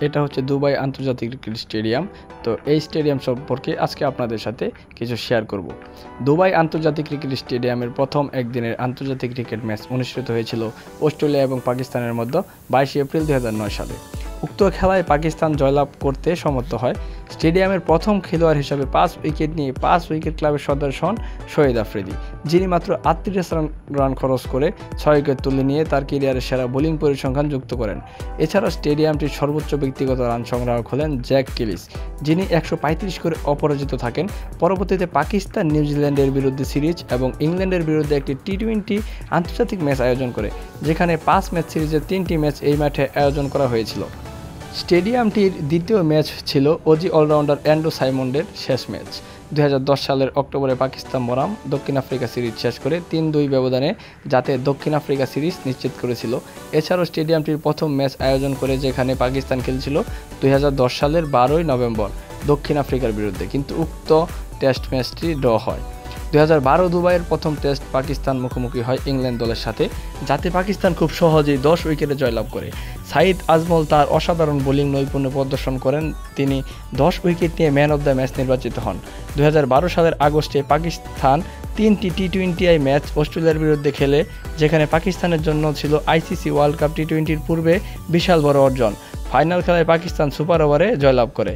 এটা হচ্ছে দুবাই আন্তর্জাতিক ক্রিকেট স্টেডিয়াম। তো এই স্টেডিয়াম সম্পর্কে আজকে আপনাদের সাথে কিছু শেয়ার করব। দুবাই আন্তর্জাতিক ক্রিকেট স্টেডিয়ামের প্রথম একদিনের আন্তর্জাতিক ক্রিকেট ম্যাচ অনুষ্ঠিত হয়েছিল অস্ট্রেলিয়া এবং পাকিস্তানের মধ্যে 22 এপ্রিল 2009 সালে। উক্ত খেলায় পাকিস্তান জয়লাভ করতে সমর্থ হয়। স্টেডিয়ামের প্রথম খেলোয়াড় হিসেবে 5 উইকেট নিয়ে 5 উইকেট ক্লাবের সদস্য হন শহীদ আফ্রিদি, যিনি মাত্র 38 রান খরচ করে 6 উইকেট তুলে নিয়ে তার ক্যারিয়ারের সেরা বোলিং পরিসংখ্যান যুক্ত করেন। এছাড়া স্টেডিয়ামটির সর্বোচ্চ ব্যক্তিগত রান সংগ্রাহক হলেন জ্যাক ক্যালিস, যিনি 135 করে অপরাজিত থাকেন। পরবর্তীতে পাকিস্তান নিউজিল্যান্ডের বিরুদ্ধে সিরিজ এবং ইংল্যান্ডের বিরুদ্ধে একটি টি-20 আন্তর্জাতিক ম্যাচ আয়োজন করে, যেখানে 5 ম্যাচ সিরিজের 3টি ম্যাচ এই মাঠে আয়োজন করা হয়েছিল। স্টেডিয়ামটির দ্বিতীয় ম্যাচ ছিল অজি অলরাউন্ডার অ্যান্ড্রু সাইমন্ডের শেষ ম্যাচ। 2010 সালের অক্টোবরে পাকিস্তান বনাম দক্ষিণ আফ্রিকা সিরিজ শেষ করে 3-2 ব্যবধানে যাতে দক্ষিণ আফ্রিকা সিরিজ নিশ্চিত করেছিল। এছাড়াও স্টেডিয়ামটির প্রথম ম্যাচ আয়োজন করে, যেখানে পাকিস্তান খেলছিল 2010 সালের 12 নভেম্বর দক্ষিণ আফ্রিকার বিরুদ্ধে, কিন্তু উক্ত টেস্ট ম্যাচটি ড্র হয়। 2012 দুবাইয়ের প্রথম টেস্ট পাকিস্তান মুখোমুখি হয় ইংল্যান্ড দলের সাথে, যাতে পাকিস্তান খুব সহজেই 10 উইকেটে জয়লাভ করে। সাঈদ আজমল তার অসাধারণ বোলিং নৈপুণ্য প্রদর্শন করেন, তিনি 10 উইকেট নিয়ে ম্যান অব দ্য ম্যাচ নির্বাচিত হন। 2012 সালের আগস্টে পাকিস্তান 3টি টি-20 ম্যাচ অস্ট্রেলিয়ার বিরুদ্ধে খেলে, যেখানে পাকিস্তানের জন্য ছিল আইসিসি ওয়ার্ল্ড কাপ টি-20-র পূর্বে বিশাল বড় অর্জন। ফাইনাল খেলায় পাকিস্তান সুপার ওভারে জয়লাভ করে।